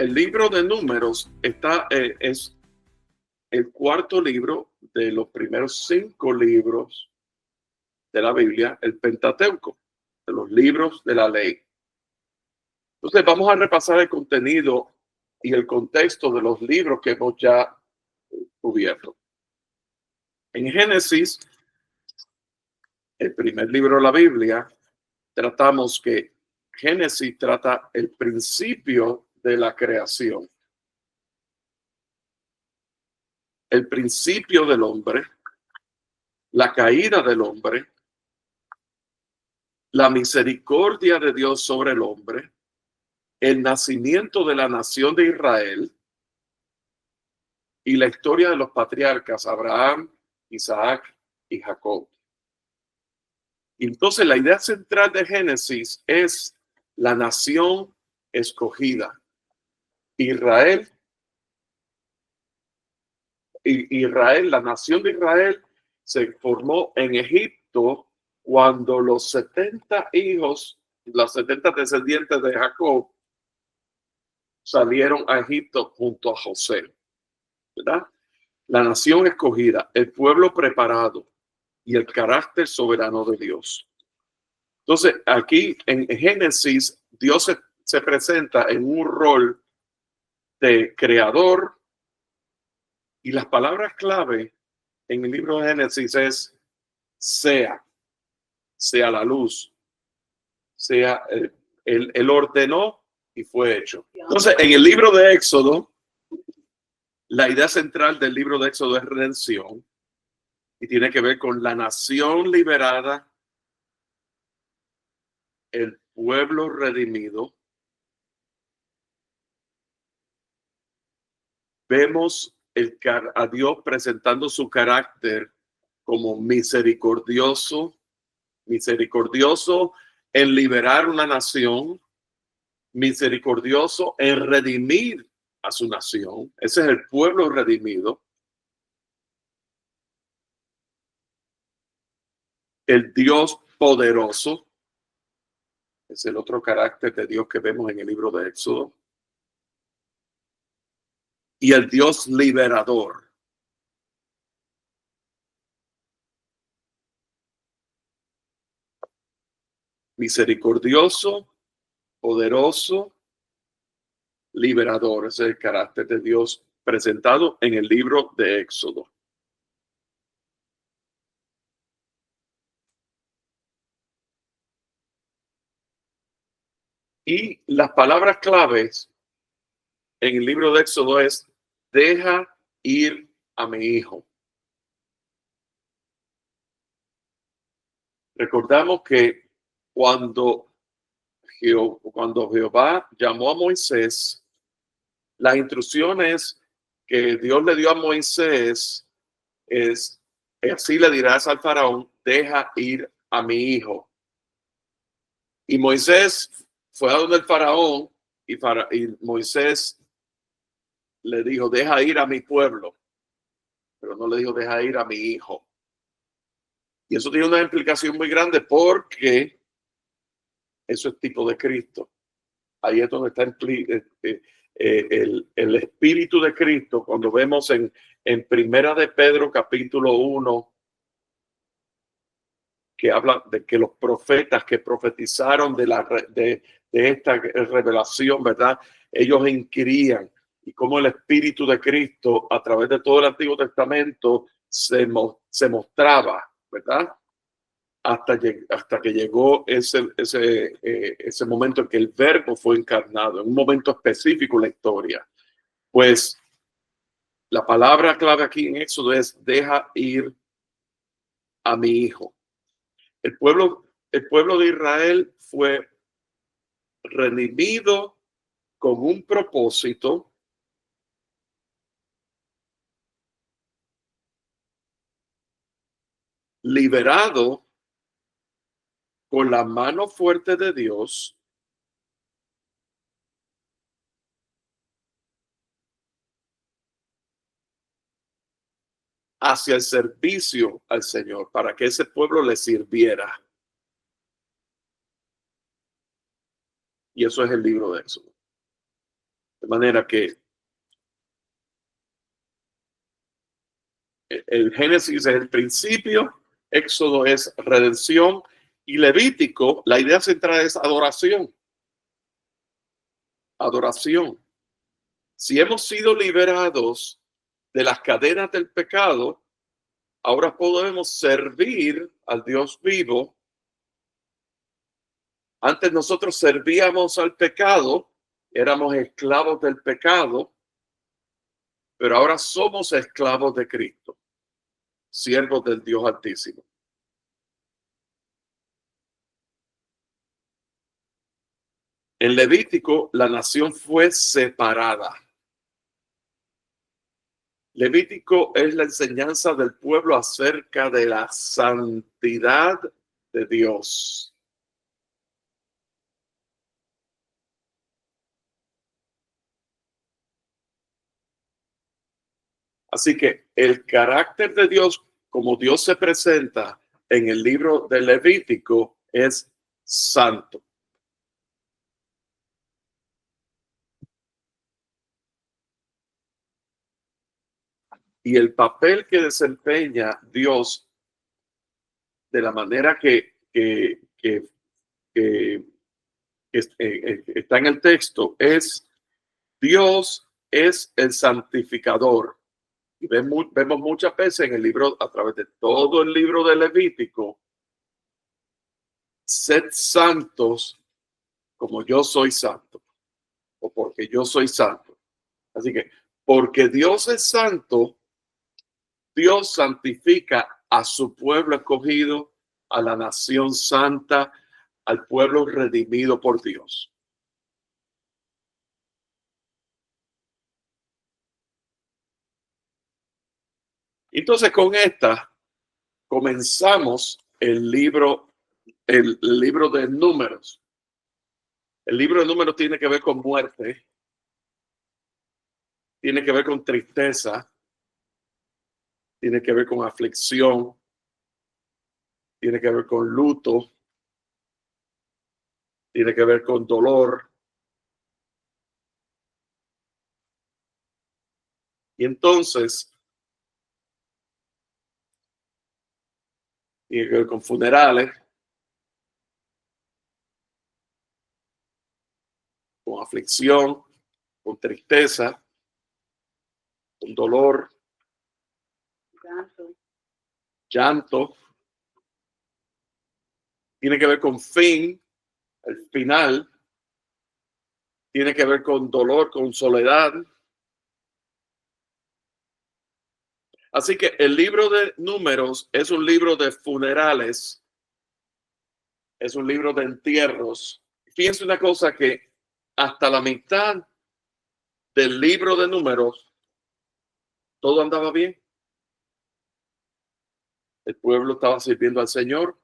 el libro de Números es el cuarto libro de los primeros 5 libros de la Biblia, el Pentateuco, de los libros de la ley. Entonces vamos a repasar el contenido y el contexto de los libros que hemos ya cubierto. En Génesis, el primer libro de la Biblia, tratamos que Génesis trata el principio de la creación. El principio del hombre, la caída del hombre, la misericordia de Dios sobre el hombre, el nacimiento de la nación de Israel y la historia de los patriarcas Abraham, Isaac y Jacob. Entonces la idea central de Génesis es la nación escogida. Israel, la nación de Israel se formó en Egipto cuando los 70 hijos, los 70 descendientes de Jacob salieron a Egipto junto a José, ¿verdad? La nación escogida, el pueblo preparado y el carácter soberano de Dios. Entonces, aquí en Génesis, Dios se presenta en un rol de creador, y las palabras clave en el libro de Génesis es sea la luz, sea, él ordenó y fue hecho. Entonces, en el libro de Éxodo, la idea central del libro de Éxodo es redención y tiene que ver con la nación liberada, el pueblo redimido. Vemos a Dios presentando su carácter como misericordioso en liberar una nación, misericordioso en redimir a su nación. Ese es el pueblo redimido. El Dios poderoso es el otro carácter de Dios que vemos en el libro de Éxodo. Y el Dios liberador. Misericordioso, poderoso, liberador. Ese es el carácter de Dios presentado en el libro de Éxodo. Y las palabras claves en el libro de Éxodo es: deja ir a mi hijo. Recordamos que cuando Jehová llamó a Moisés, las instrucciones que Dios le dio a Moisés es: así le dirás al faraón, deja ir a mi hijo. Y Moisés fue a donde el faraón y Moisés le dijo, deja ir a mi pueblo, pero no le dijo, deja ir a mi hijo. Y eso tiene una implicación muy grande porque eso es tipo de Cristo. Ahí es donde está el espíritu de Cristo. Cuando vemos en Primera de Pedro capítulo 1, que habla de que los profetas que profetizaron de esta revelación, ¿verdad? Ellos inquirían, y cómo el espíritu de Cristo a través de todo el Antiguo Testamento se mostraba, ¿verdad? Hasta que llegó ese momento en que el verbo fue encarnado, en un momento específico en la historia. Pues la palabra clave aquí en Éxodo es: deja ir a mi hijo. El pueblo de Israel fue redimido con un propósito, liberado con la mano fuerte de Dios, hacia el servicio al Señor, para que ese pueblo le sirviera. Y eso es el libro de Éxodo. De manera que el Génesis es el principio, Éxodo es redención y Levítico, la idea central es adoración. Adoración. Si hemos sido liberados de las cadenas del pecado, ahora podemos servir al Dios vivo. Antes nosotros servíamos al pecado, éramos esclavos del pecado, pero ahora somos esclavos de Cristo, siervos del Dios Altísimo. En Levítico, la nación fue separada. Levítico es la enseñanza del pueblo acerca de la santidad de Dios. Así que el carácter de Dios, como Dios se presenta en el libro de Levítico, es santo. Y el papel que desempeña Dios de la manera que está en el texto es Dios es el santificador. Y vemos muchas veces en el libro, a través de todo el libro de Levítico, sed santos como yo soy santo, o porque yo soy santo. Así que, porque Dios es santo, Dios santifica a su pueblo escogido, a la nación santa, al pueblo redimido por Dios. Entonces, con esta comenzamos el libro de Números. El libro de Números tiene que ver con muerte, tiene que ver con tristeza, tiene que ver con aflicción, tiene que ver con luto, tiene que ver con dolor. Y entonces, tiene que ver con funerales, con aflicción, con tristeza, con dolor, llanto. Tiene que ver con fin, el final. Tiene que ver con dolor, con soledad. Así que el libro de Números es un libro de funerales, es un libro de entierros. Fíjense una cosa, que hasta la mitad del libro de Números todo andaba bien. El pueblo estaba sirviendo al Señor.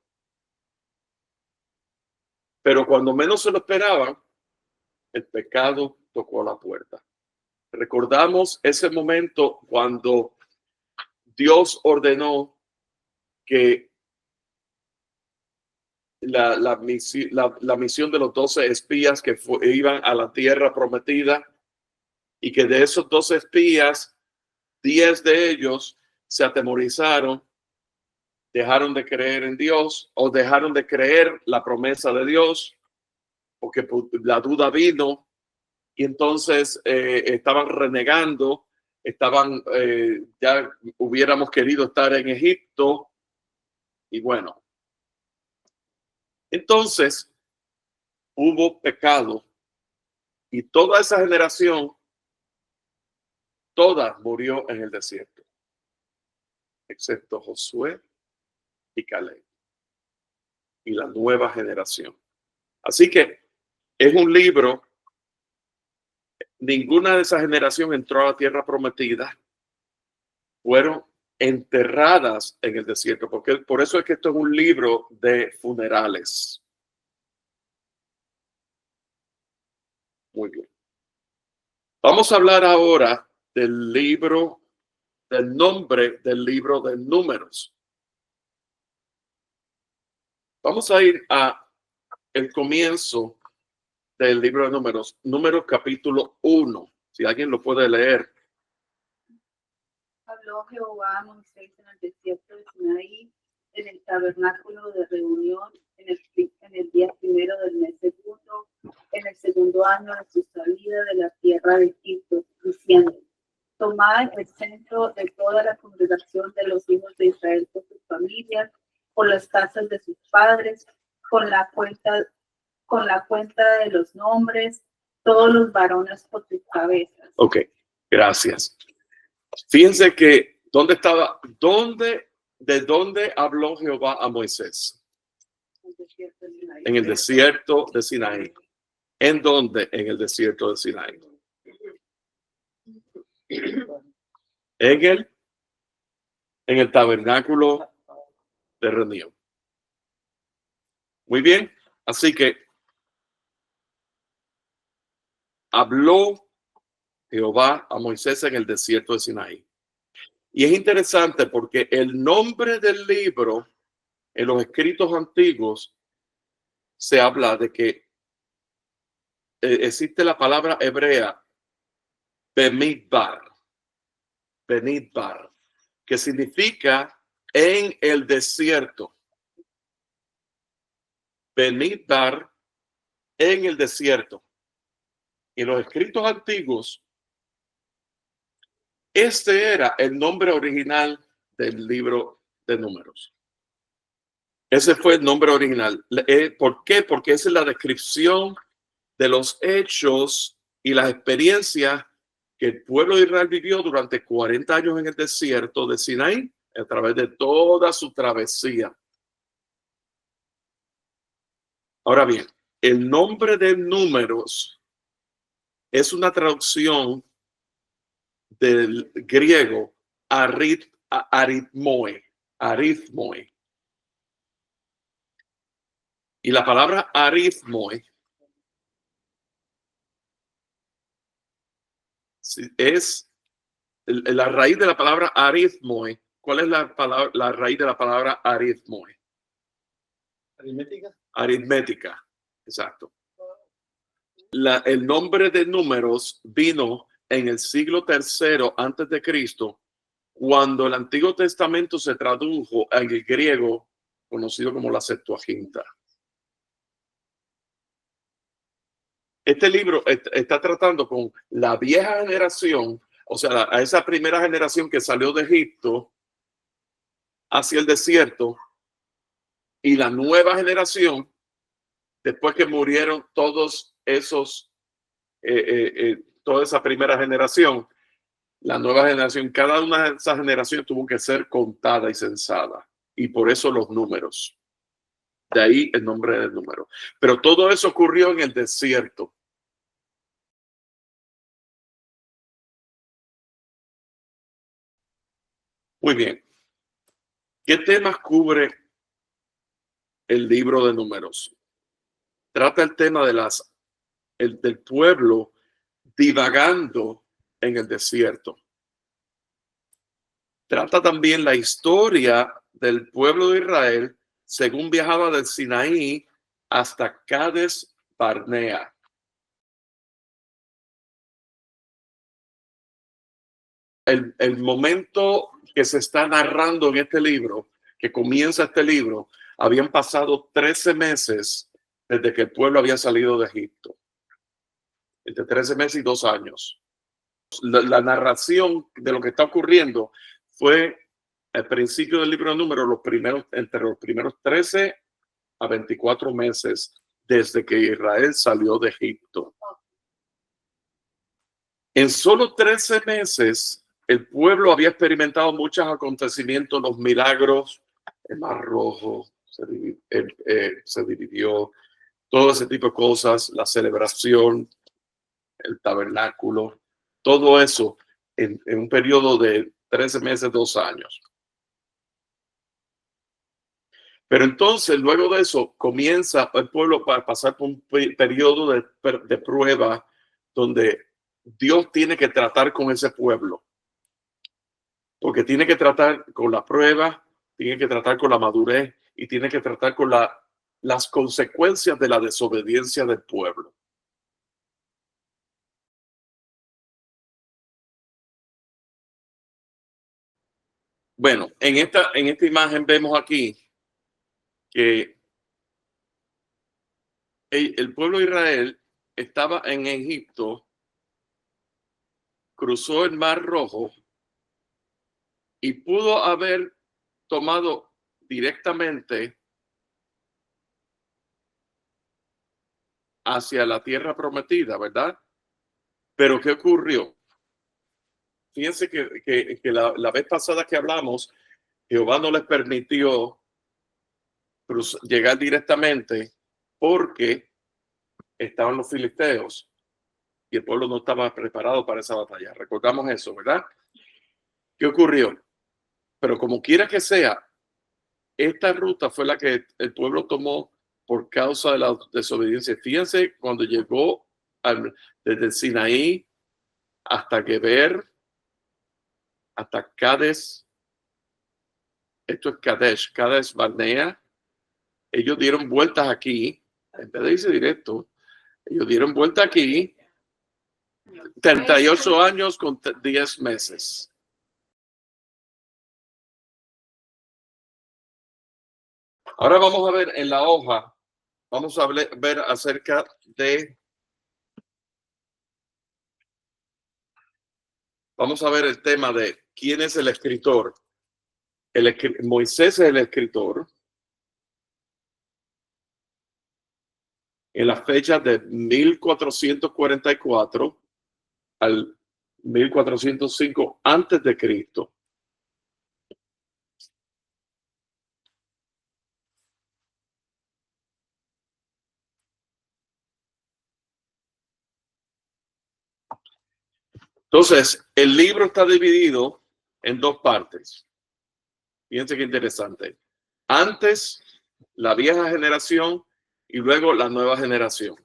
Pero cuando menos se lo esperaban, el pecado tocó la puerta. Recordamos ese momento cuando Dios ordenó que la misión de los 12 espías que iban a la tierra prometida, y que de esos 12 espías, 10 de ellos se atemorizaron, dejaron de creer en Dios o dejaron de creer la promesa de Dios porque la duda vino, y entonces estaban renegando, ya hubiéramos querido estar en Egipto, y bueno, entonces hubo pecado y toda esa generación, toda murió en el desierto, excepto Josué y Caleb y la nueva generación. Así que es un libro, ninguna de esa generación entró a la tierra prometida, fueron enterradas en el desierto, porque por eso es que esto es un libro de funerales. Muy bien. Vamos a hablar ahora del nombre del libro de Números. Vamos a ir a el comienzo del libro de Números, Números capítulo 1. Si alguien lo puede leer. Habló Jehová a Moisés en el desierto de Sinaí, en el tabernáculo de reunión, en el día primero del mes segundo, en el segundo año de su salida de la tierra de Egipto, diciendo: tomad el centro de toda la congregación de los hijos de Israel por sus familias, por las casas de sus padres, con la cuenta de los nombres, todos los varones por sus cabezas. Ok, gracias. Fíjense que ¿de dónde habló Jehová a Moisés? En el desierto de Sinaí. ¿En dónde? En el desierto de Sinaí. En el tabernáculo de reunión. Muy bien. Así que habló Jehová a Moisés en el desierto de Sinaí. Y es interesante porque el nombre del libro en los escritos antiguos se habla de que existe la palabra hebrea Bemidbar, que significa en el desierto. Bemidbar, en el desierto. En los escritos antiguos, este era el nombre original del libro de Números. Ese fue el nombre original. ¿Por qué? Porque esa es la descripción de los hechos y las experiencias que el pueblo de Israel vivió durante 40 años en el desierto de Sinaí, a través de toda su travesía. Ahora bien, el nombre de Números es una traducción del griego arithmoe. Y la palabra arithmoe es la raíz de la palabra arithmoe. ¿Cuál es la raíz de la palabra arithmoe? Aritmética, exacto. El nombre de Números vino en el siglo III antes de Cristo, cuando el Antiguo Testamento se tradujo en el griego conocido como la Septuaginta. Este libro está tratando con la vieja generación, o sea, a esa primera generación que salió de Egipto hacia el desierto, y la nueva generación, después que murieron todos esos, toda esa primera generación, la nueva generación, cada una de esas generaciones tuvo que ser contada y censada. Y por eso los números. De ahí el nombre del número. Pero todo eso ocurrió en el desierto. Muy bien. ¿Qué temas cubre el libro de Números? Trata el tema de del pueblo divagando en el desierto. Trata también la historia del pueblo de Israel según viajaba del Sinaí hasta Cades Barnea. El momento que se está narrando en este libro, que comienza este libro, habían pasado 13 meses desde que el pueblo había salido de Egipto. Entre 13 meses y 2 años. La narración de lo que está ocurriendo fue al principio del libro de Números, entre los primeros 13 a 24 meses desde que Israel salió de Egipto. En solo 13 meses, el pueblo había experimentado muchos acontecimientos, los milagros, el Mar Rojo se dividió, todo ese tipo de cosas, la celebración, el tabernáculo, todo eso en un periodo de 13 meses, 2 años. Pero entonces, luego de eso, comienza el pueblo para pasar por un periodo de prueba donde Dios tiene que tratar con ese pueblo. Porque tiene que tratar con la prueba, tiene que tratar con la madurez y tiene que tratar con las consecuencias de la desobediencia del pueblo. Bueno, en esta imagen vemos aquí que el pueblo de Israel estaba en Egipto, cruzó el Mar Rojo y pudo haber tomado directamente hacia la tierra prometida, ¿verdad? Pero ¿qué ocurrió? Fíjense que la vez pasada que hablamos, Jehová no les permitió llegar directamente porque estaban los filisteos y el pueblo no estaba preparado para esa batalla. Recordamos eso, ¿verdad? ¿Qué ocurrió? Pero como quiera que sea, esta ruta fue la que el pueblo tomó por causa de la desobediencia. Fíjense, cuando llegó desde el Sinaí hasta Geber, hasta Cades, esto es Cades Barnea, ellos dieron vueltas aquí, en vez de irse directo, ellos dieron vuelta aquí, 38 años con 10 meses. Ahora vamos a ver en la hoja, vamos a ver acerca de, vamos a ver el tema de quién es el escritor. Moisés es el escritor. En las fechas de 1444 al 1405 antes de Cristo. Entonces, el libro está dividido en dos partes. Fíjense qué interesante. Antes, la vieja generación y luego la nueva generación.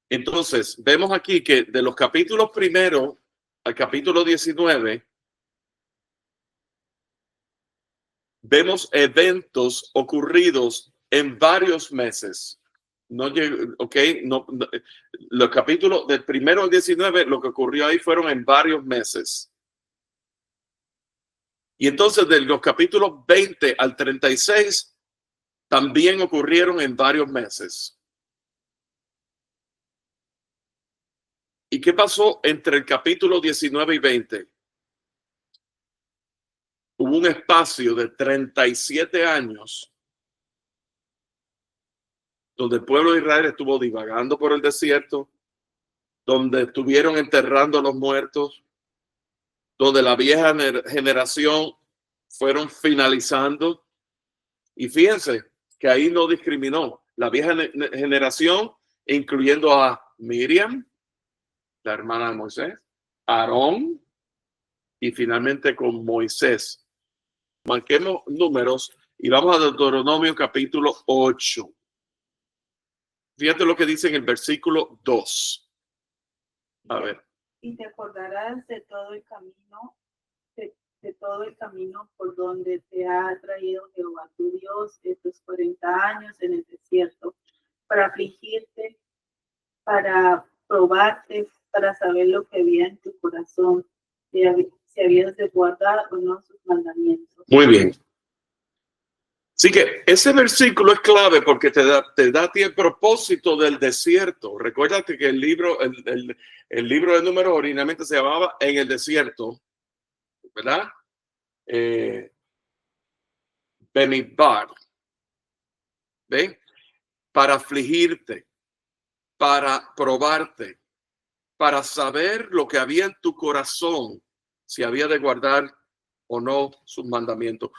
Entonces, vemos aquí que de los capítulos primero al capítulo 19, vemos eventos ocurridos en varios meses. No, los capítulos del primero al 19, lo que ocurrió ahí fueron en varios meses. Y entonces de los capítulos 20 al 36 también ocurrieron en varios meses. ¿Y qué pasó entre el capítulo 19 y 20? Hubo un espacio de 37 años donde el pueblo de Israel estuvo divagando por el desierto, donde estuvieron enterrando a los muertos, donde la vieja generación fueron finalizando. Y fíjense que ahí no discriminó. La vieja generación, incluyendo a Miriam, la hermana de Moisés, Aarón y finalmente con Moisés. Marquemos números y vamos a Deuteronomio capítulo 8. Fíjate lo que dice en el versículo 2. A ver. Y te acordarás de todo el camino, de todo el camino por donde te ha traído Jehová tu Dios estos 40 años en el desierto, para afligirte, para probarte, para saber lo que había en tu corazón, si habías de guardar o no sus mandamientos. Muy bien. Así que ese versículo es clave porque te da a ti el propósito del desierto. Recuérdate que el libro de Números originalmente se llamaba En el desierto, ¿verdad? Bemidbar. ¿Ven? Para afligirte, para probarte, para saber lo que había en tu corazón, si había de guardar o no sus mandamientos.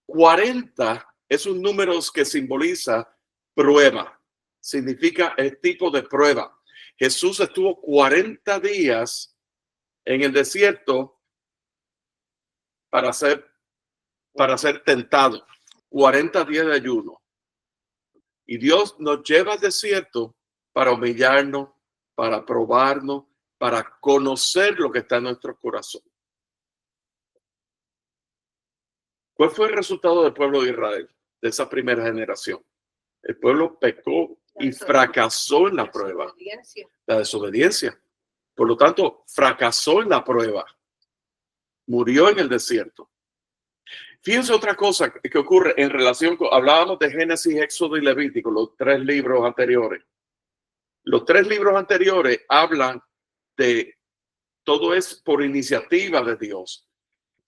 40 es un número que simboliza prueba, significa el tipo de prueba. Jesús estuvo 40 días en el desierto para ser tentado, 40 días de ayuno. Y Dios nos lleva al desierto para humillarnos, para probarnos, para conocer lo que está en nuestro corazón. ¿Cuál fue el resultado del pueblo de Israel, de esa primera generación? El pueblo pecó y fracasó en la prueba. La desobediencia. Por lo tanto, fracasó en la prueba. Murió en el desierto. Fíjense otra cosa que ocurre en relación con, hablábamos de Génesis, Éxodo y Levítico, los 3 libros anteriores. Los 3 libros anteriores hablan de todo es por iniciativa de Dios.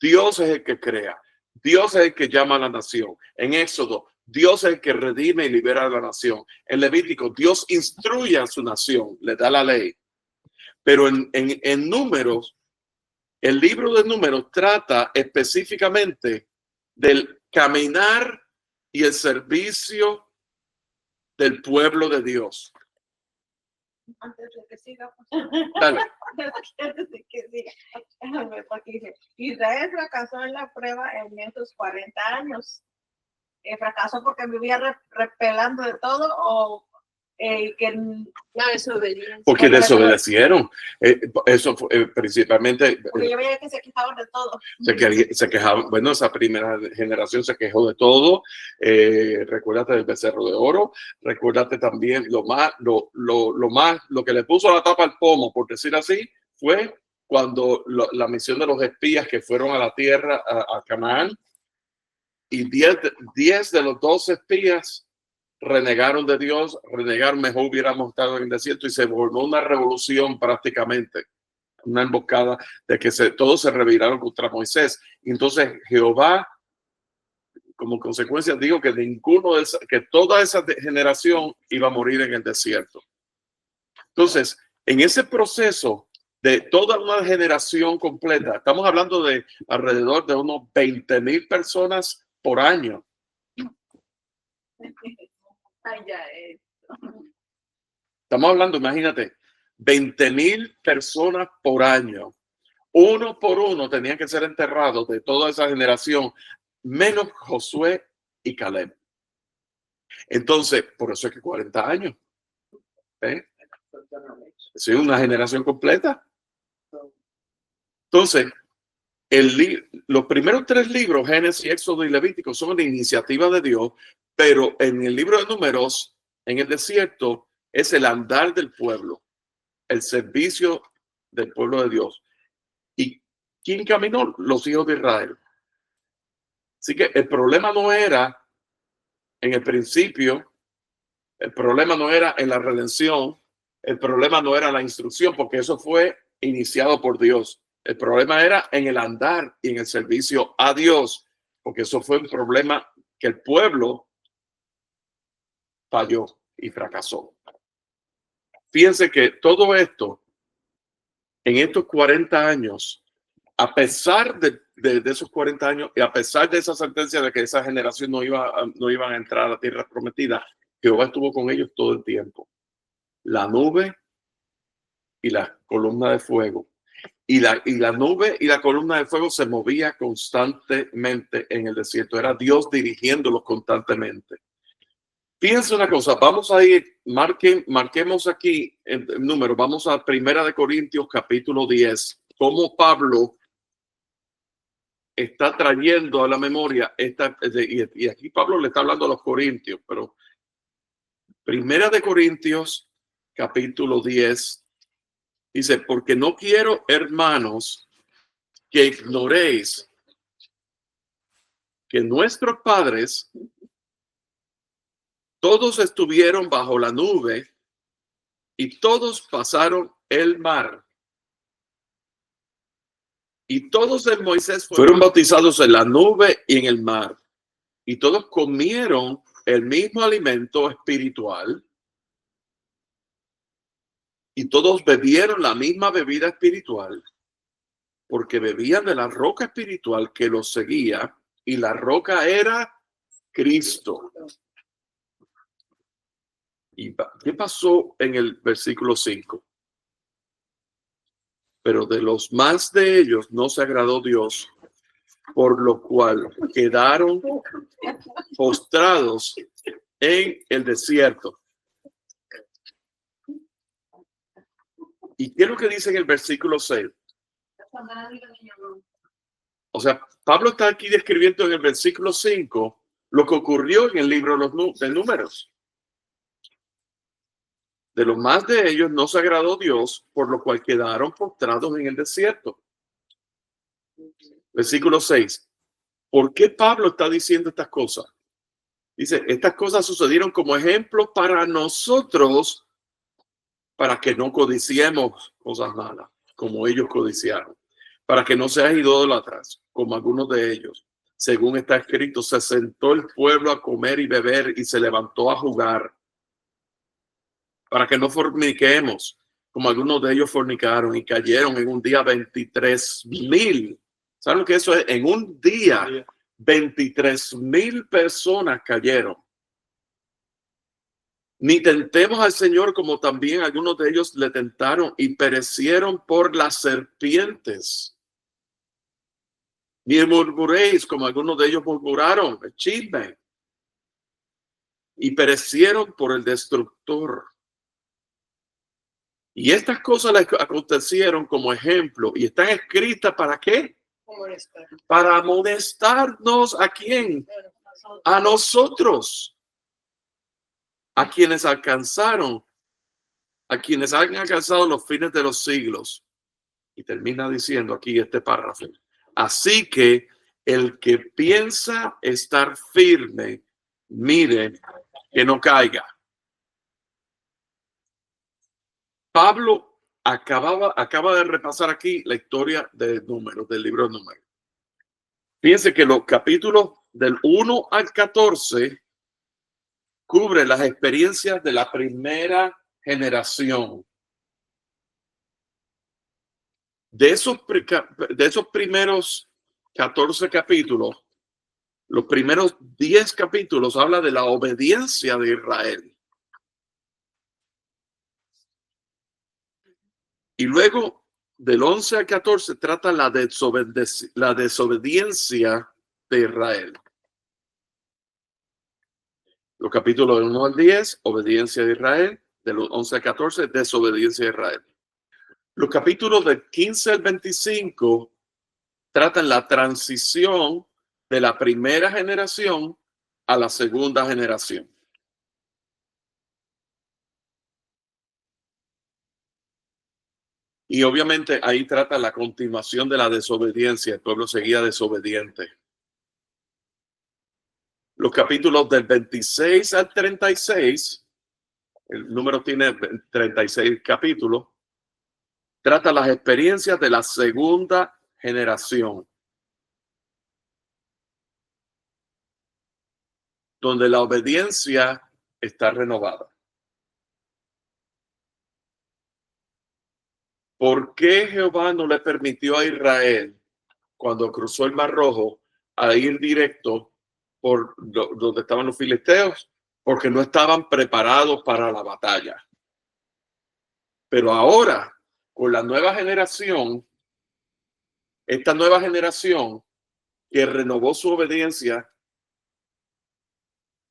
Dios es el que crea. Dios es el que llama a la nación. En Éxodo, Dios es el que redime y libera a la nación. En Levítico, Dios instruye a su nación, le da la ley. Pero en Números, el libro de Números trata específicamente del caminar y el servicio del pueblo de Dios. Antes de que siga, Dale. antes de que siga, porque dice, Israel fracasó en la prueba en esos 40 años. ¿Fracasó porque vivía repelando de todo o que La desobediencia? Porque desobedecieron. Eso fue, principalmente. Porque yo veía que se quejaban de todo. Se quejaban. Bueno, esa primera generación se quejó de todo. Recuérdate del becerro de oro. Recuérdate también lo que le puso la tapa al pomo, por decir así, fue cuando la misión de los espías que fueron a la tierra, a Canaán, y 10 de los 12 espías renegaron de Dios, mejor hubiéramos estado en el desierto, y se volvió una revolución prácticamente, una emboscada de que todos se reviraron contra Moisés. Y entonces Jehová, como consecuencia, dijo que que toda esa generación iba a morir en el desierto. Entonces, en ese proceso de toda una generación completa, estamos hablando de alrededor de unos 20,000 personas por año. Ay, ya, Estamos hablando, imagínate, 20,000 personas por año. Uno por uno tenían que ser enterrados de toda esa generación, menos Josué y Caleb. Entonces, por eso es que 40 años. Sí, una generación completa. Entonces, los primeros 3 libros, Génesis, Éxodo y Levítico, son de iniciativa de Dios, pero en el libro de Números, en el desierto, es el andar del pueblo, el servicio del pueblo de Dios. ¿Y quién caminó? Los hijos de Israel. Así que el problema no era en el principio, el problema no era en la redención, el problema no era la instrucción, porque eso fue iniciado por Dios. El problema era en el andar y en el servicio a Dios, porque eso fue un problema que el pueblo falló y fracasó. Fíjense que todo esto, en estos 40 años, a pesar de esos 40 años y a pesar de esa sentencia de que esa generación no iban a entrar a la tierra prometida, Jehová estuvo con ellos todo el tiempo. La nube y la columna de fuego. Y la nube y la columna de fuego se movía constantemente en el desierto. Era Dios dirigiéndolos constantemente. Fíjense una cosa, vamos a ir, marquemos aquí el número, vamos a 1 Corintios capítulo 10, cómo Pablo está trayendo a la memoria y aquí Pablo le está hablando a los corintios, pero 1 Corintios capítulo 10 dice, porque no quiero, hermanos, que ignoréis que nuestros padres todos estuvieron bajo la nube y todos pasaron el mar. Y todos en Moisés fueron bautizados en la nube y en el mar. Y todos comieron el mismo alimento espiritual. Y todos bebieron la misma bebida espiritual. Porque bebían de la roca espiritual que los seguía. Y la roca era Cristo. ¿Y qué pasó en el versículo 5? Pero de los más de ellos no se agradó Dios, por lo cual quedaron postrados en el desierto. ¿Y qué es lo que dice en el versículo 6? O sea, Pablo está aquí describiendo en el versículo 5 lo que ocurrió en el libro de Números. De los más de ellos no se agradó Dios, por lo cual quedaron postrados en el desierto. Versículo 6. ¿Por qué Pablo está diciendo estas cosas? Dice, estas cosas sucedieron como ejemplo para nosotros, para que no codiciemos cosas malas, como ellos codiciaron, para que no seas idólatras, como algunos de ellos. Según está escrito, se sentó el pueblo a comer y beber y se levantó a jugar, para que no forniquemos, como algunos de ellos fornicaron y cayeron en un día 23,000. ¿Saben lo que eso es? En un día 23,000 personas cayeron. Ni tentemos al Señor como también algunos de ellos le tentaron y perecieron por las serpientes. Ni murmuréis como algunos de ellos murmuraron, el chisme, y perecieron por el destructor. Y estas cosas les acontecieron como ejemplo y están escritas ¿para qué? Para amonestarnos ¿a quién? A nosotros, a quienes han alcanzado los fines de los siglos. Y termina diciendo aquí este párrafo. Así que el que piensa estar firme, mire que no caiga. Pablo acaba de repasar aquí la historia de Números, del libro de Números. Fíjense que los capítulos del 1 al 14 cubren las experiencias de la primera generación. De esos primeros 14 capítulos, los primeros 10 capítulos habla de la obediencia de Israel. Y luego, del 11 al 14, trata la desobediencia de Israel. Los capítulos del 1 al 10, obediencia de Israel. De los 11 al 14, desobediencia de Israel. Los capítulos del 15 al 25 tratan la transición de la primera generación a la segunda generación. Y obviamente ahí trata la continuación de la desobediencia. El pueblo seguía desobediente. Los capítulos del 26 al 36, el número tiene 36 capítulos, trata las experiencias de la segunda generación, donde la obediencia está renovada. ¿Por qué Jehová no le permitió a Israel, cuando cruzó el Mar Rojo, a ir directo por donde estaban los filisteos? Porque no estaban preparados para la batalla. Pero ahora, con la nueva generación, esta nueva generación que renovó su obediencia,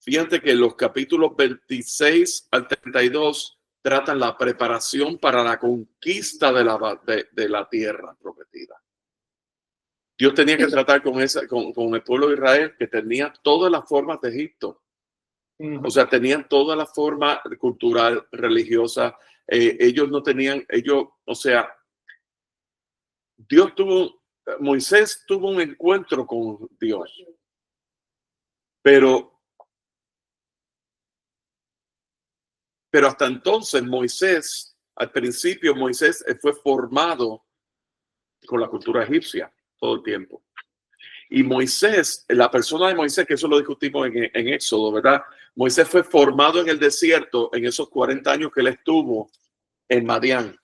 fíjate que los capítulos 26 al 32 tratan la preparación para la conquista de la tierra prometida. Dios tenía que tratar con el pueblo de Israel, que tenía todas las formas de Egipto. O sea, tenían toda la forma cultural, religiosa. Ellos no tenían, Moisés tuvo un encuentro con Dios. Pero hasta entonces al principio Moisés fue formado con la cultura egipcia todo el tiempo. Y Moisés, la persona de Moisés, que eso lo discutimos en Éxodo, ¿verdad? Moisés fue formado en el desierto en esos 40 años que él estuvo en Madián.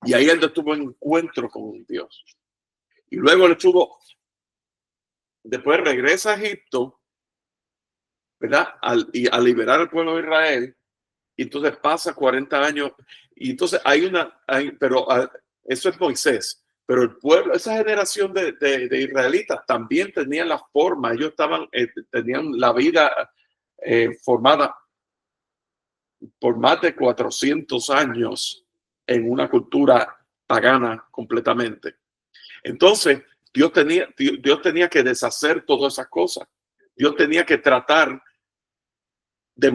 Y ahí él tuvo un encuentro con Dios. Y luego después regresa a Egipto, ¿verdad? A liberar al pueblo de Israel. Y entonces pasa 40 años. Y entonces eso es Moisés. Pero el pueblo, esa generación de israelitas también tenían la forma. Ellos tenían la vida formada por más de 400 años en una cultura pagana completamente. Entonces, Dios tenía que deshacer todas esas cosas. Dios tenía que tratar de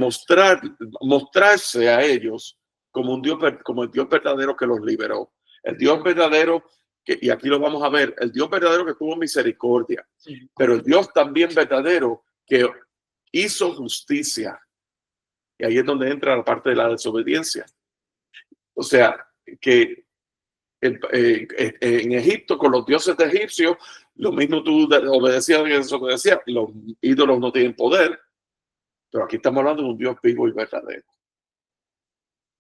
mostrarse a ellos como el Dios verdadero que los liberó. El Dios verdadero y aquí lo vamos a ver, el Dios verdadero que tuvo misericordia, pero el Dios también verdadero que hizo justicia. Y ahí es donde entra la parte de la desobediencia. O sea, que en Egipto con los dioses de egipcios, lo mismo tú obedecías y desobedecías, los ídolos no tienen poder, pero aquí estamos hablando de un Dios vivo y verdadero.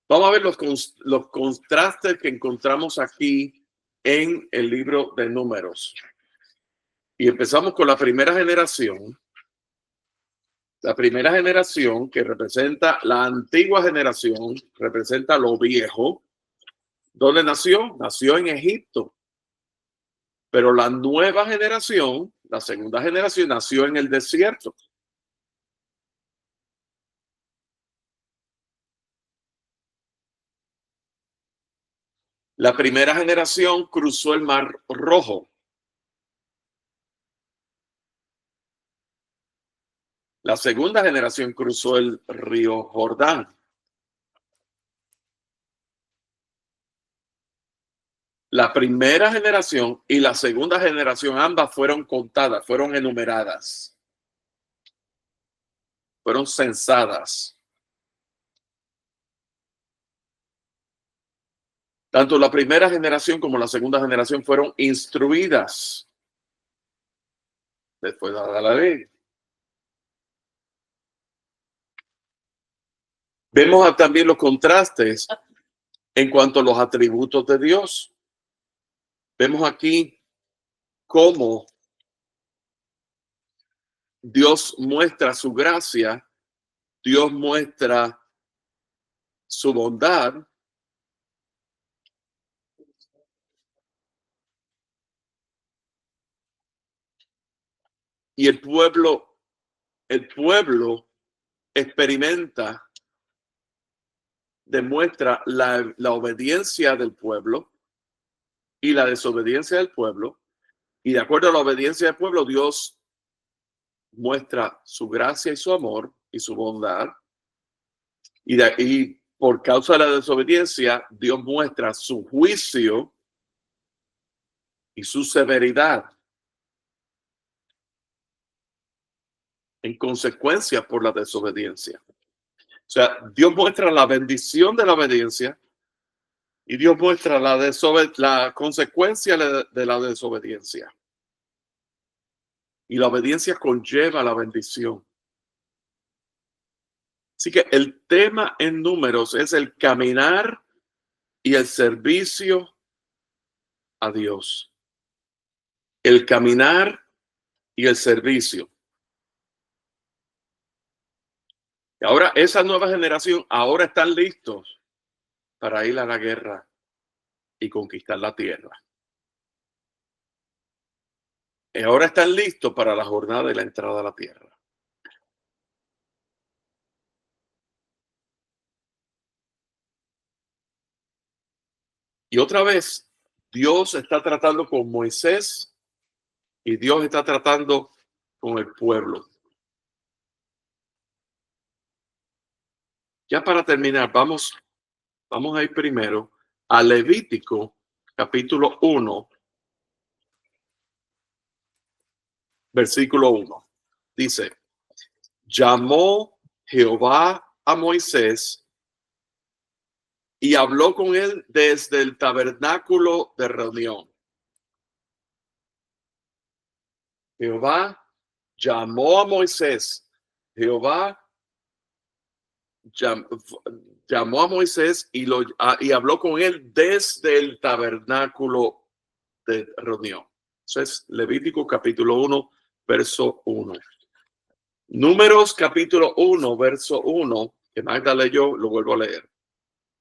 Vamos a ver los contrastes que encontramos aquí en el libro de Números. Y empezamos con la primera generación. La primera generación, que representa la antigua generación, representa lo viejo. ¿Dónde nació? Nació en Egipto. Pero la nueva generación, la segunda generación, nació en el desierto. La primera generación cruzó el Mar Rojo. La segunda generación cruzó el río Jordán. La primera generación y la segunda generación, ambas fueron contadas, fueron enumeradas, fueron censadas. Tanto la primera generación como la segunda generación fueron instruidas después de la ley. Vemos también los contrastes en cuanto a los atributos de Dios. Vemos aquí cómo Dios muestra su gracia, Dios muestra su bondad, y el pueblo experimenta, demuestra la obediencia del pueblo y la desobediencia del pueblo. Y de acuerdo a la obediencia del pueblo, Dios muestra su gracia y su amor y su bondad. Y por causa de la desobediencia, Dios muestra su juicio y su severidad en consecuencia por la desobediencia. O sea, Dios muestra la bendición de la obediencia y Dios muestra la consecuencia de la desobediencia. Y la obediencia conlleva la bendición. Así que el tema en Números es el caminar y el servicio a Dios. El caminar y el servicio. Y ahora esa nueva generación ahora están listos para ir a la guerra y conquistar la tierra. Y ahora están listos para la jornada de la entrada a la tierra. Y otra vez, Dios está tratando con Moisés y Dios está tratando con el pueblo. Ya para terminar, vamos a ir primero a Levítico, capítulo 1, versículo 1. Dice, llamó Jehová a Moisés y habló con él desde el tabernáculo de reunión. Jehová llamó a Moisés. Jehová llamó a Moisés y habló con él desde el tabernáculo de reunión. Eso es Levítico capítulo 1, verso 1. Números capítulo 1, verso 1, que Magda leyó, lo vuelvo a leer.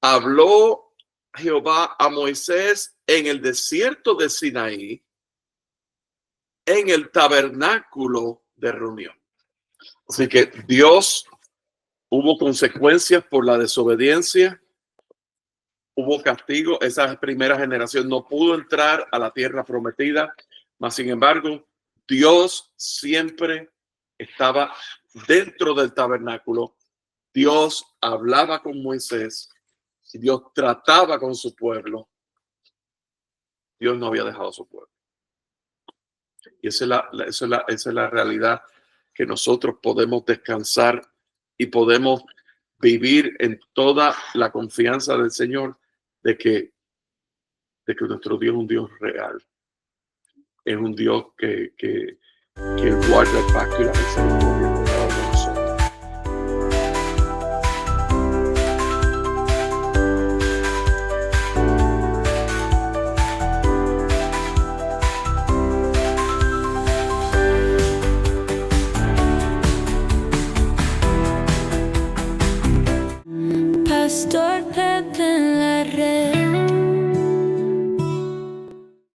Habló Jehová a Moisés en el desierto de Sinaí, en el tabernáculo de reunión. Así que Dios, hubo consecuencias por la desobediencia, hubo castigo. Esa primera generación no pudo entrar a la tierra prometida, mas sin embargo, Dios siempre estaba dentro del tabernáculo. Dios hablaba con Moisés y Dios trataba con su pueblo. Dios no había dejado a su pueblo. Y esa es la realidad que nosotros podemos descansar y podemos vivir en toda la confianza del Señor de que nuestro Dios es un Dios real. Es un Dios que guarda el pacto y la misericordia con cada uno de nosotros. Pastor Pepe.